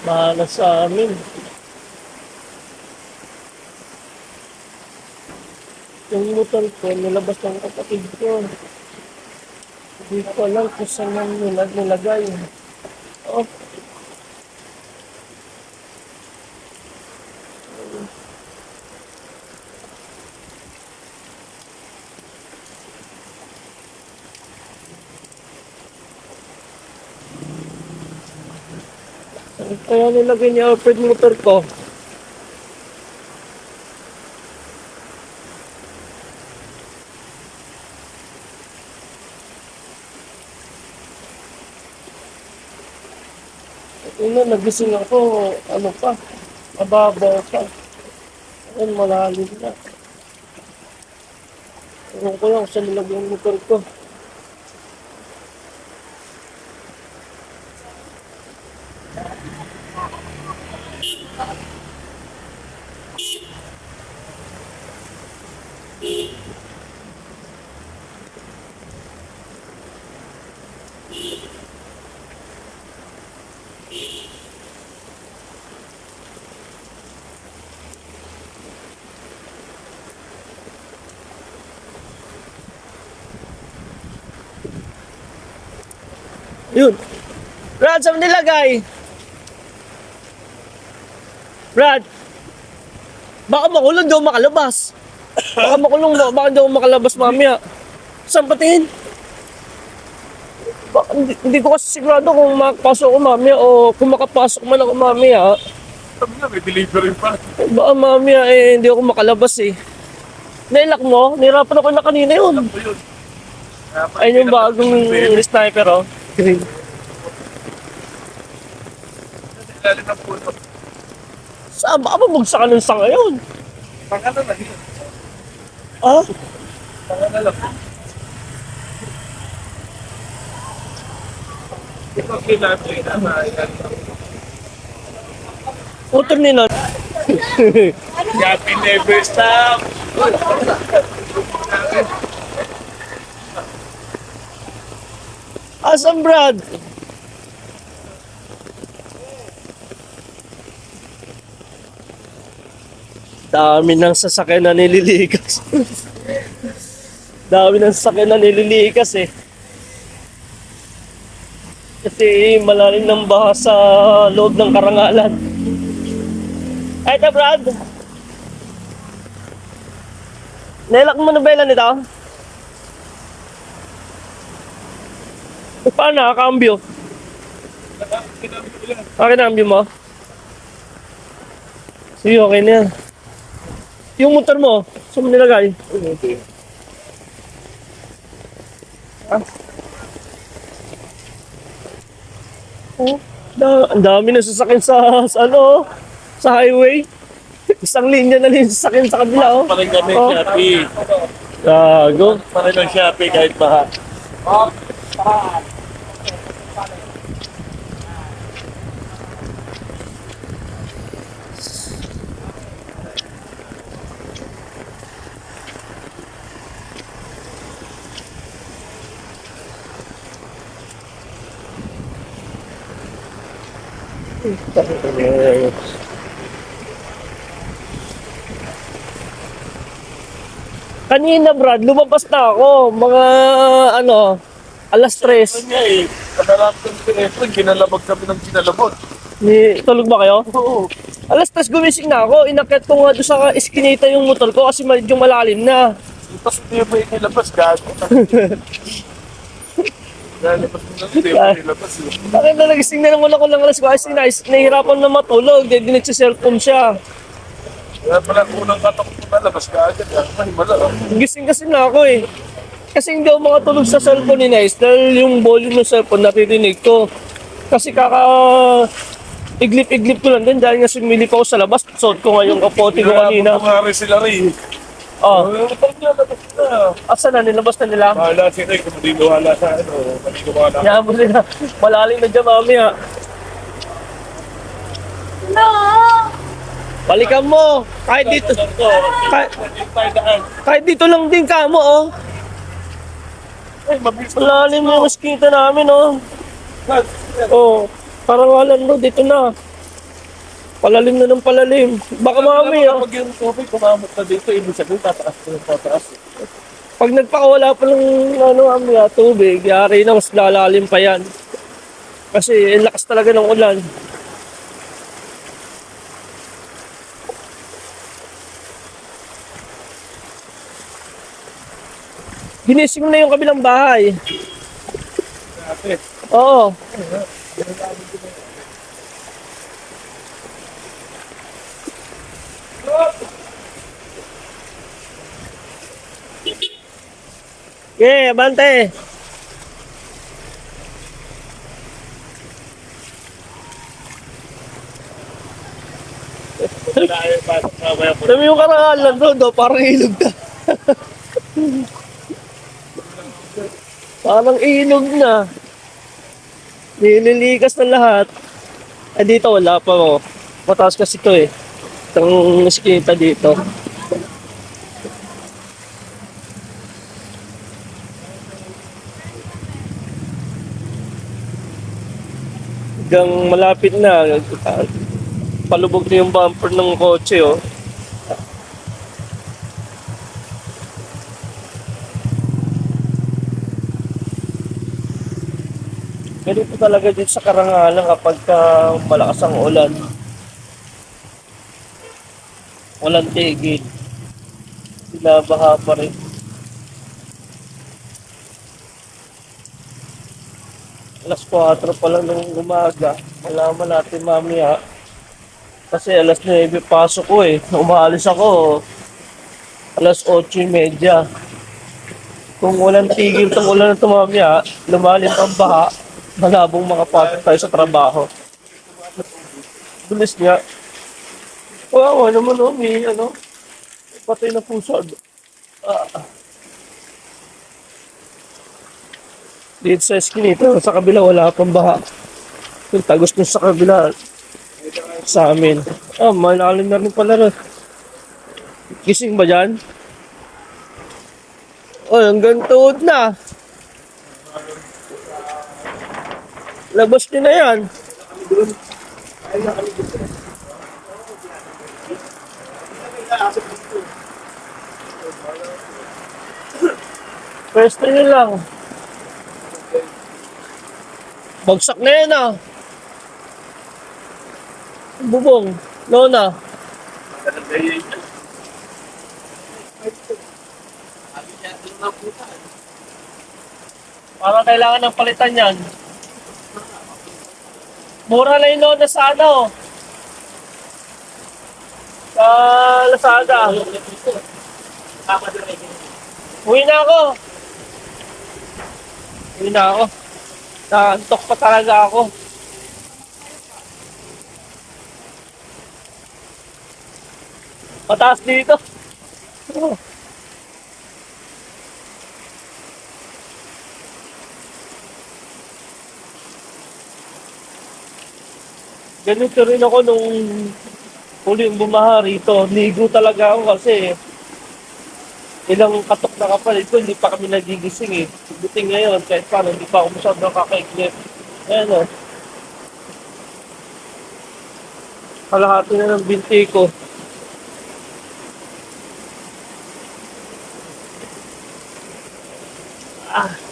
Bahala sa amin. Yung motor ko, nilabas ng kapatid ko. Hindi ko alam kung saan yung nilagay. Oh, saan kaya nilagay niya Alfred motor ko? Una, nagising ako, ano pa, mababaw pa. Ayun, malalim na. Ewan ko lang kung saan nilagay yung motor ko. Yun. Brad, saan nilagay? Brad, baka makulong daw makalabas. Baka makulong baka daw makalabas mamaya. Saan patingin? Hindi ko kasi sigurado kung makapasok ako mamaya o kung makapasok man ako mamaya. Sabi nga, may delivery pa. Baka mamaya hindi ako makalabas eh. Nailak mo? Nahirapan ako na kanina yun. Alam ko yun. Ayun yung bagong sniper oh. Green. Ilalim ng puno. Saan? Baka mabugsa ka ng sanga yun. Pangano na yun. Ah? Pangano lang. Ito kinapin na Motor nila. Happy never stop. Asan Brad? Dami ng sasakyan na nililikas. Dami ng sasakyan na nililikas eh. Kasi malalim ng baha sa loob ng Karangalan. Ay, ito Brad. Nailak mo na ba ilan ito? Paano nakakambyo? Kinambyo mo? Sige, okay na yan. Yung motor mo, saan mo nilagay? Ah. Oh, ang dami na sasakyan sa ano, sa highway. Isang linya na lang yung sasakyan sa kabila, oh. Parang kami Oh. Shopee. Gago. Parang ng Shopee kahit baha. Kanina Brad, lumabas na ako. Mga ano, alas 3. Ano nga eh, kadarap ng telephone, ginalabag kami ng ginalabag. Tulog ba kayo? Oo. Alas 3 gumising na ako. Inakyat ko nga doon sa eskinita yung motor ko kasi medyo malalim na. Tapos hindi mo inilabas, gago. Lalabas mo lang, hindi mo inilabas. Bakit na nagising na naman ako ng alas 4? Kasi nahihirapan na matulog. Dahil nagsiselfone siya. Kaya pala unang katok mo nalabas ka agad. Mahimala. Gising kasi na ako eh. Kasi hindi ako makatulog sa cellphone ni Nice dahil yung volume ng cellphone naririnig ko. Kasi iglip-iglip ko lang din dahil nga sumilip ako sa labas. Suot ko nga yung kapote ko kanina. Kumari sila rin. Oh, Parang nalabas na. asa na? Nilabas na nila? Bahala si Ray, kung hindi wala sa ano, kung hindi wala. Kaya mo sila. Malalim na dyan mamaya. No! Balikan mo. Kahit dito. Kahit dito lang din ka mo oh. Ay, mabilis na. Malalim na yung mosquito namin oh. Oh, parang walang no, dito na. Palalim na ng palalim. Baka mamaya, Pag yung tubig, kumamot na dito, ibig sabihin, tataas na yung tataas. pag nagpakawala pa ng mamaya, tubig, yari na mas lalalim pa yan. Kasi ang lakas talaga ng ulan. Ginising mo na yung kabilang bahay. Grabe. Oo. Yeah, bante. Dahil pasok mamaya po. Dami yung karangalan doon, do, parang ilog na. Parang ilog na. Nililikas na lahat. Eh dito wala pa mo. Mataas kasi ito eh. Itong iskita dito. Hanggang malapit na. Palubog na yung bumper ng kotse oh. Ganito talaga dito sa karangalan kapag malakas ang ulan. Walang tigil. Binabaha pa rin. Alas 4 pa lang ng umaga. Malaman natin mamaya. Kasi alas 9 pasok ko eh. Umaalis ako. Alas 8:30. Kung walang tigil itong ulan na tumamaya, lumalim ang baha. Malabong makapasok tayo sa trabaho. Bilis niya. Kawawa naman oh, may ano, patay na puso. Dito sa eskinita, sa kabila wala pang baha. Yung tagos nyo sa kabila, sa amin. Ah, malalim na rin pala rin. Gising ba dyan? Oh, hanggang tuhod na. Labas nyo na yan. Pwesto nyo lang. Bagsak na yan ah. Bubong. Lona. Parang kailangan ng palitan yan. Mura na yung lona sa ano. Sa Lazada. Uwi na ako. Uwi na ako. Naantok pa talaga ako. Mataas dito. Oh. Ganito rin ako nung huling bumaha rito. Ligo talaga ako kasi ilang katok na kapalit ko, hindi pa kami nagigising eh. Buti ngayon, kahit paano, hindi pa ako masyadong kakaiglit. Ayan o. Kalahati na ng binti ko. Ah.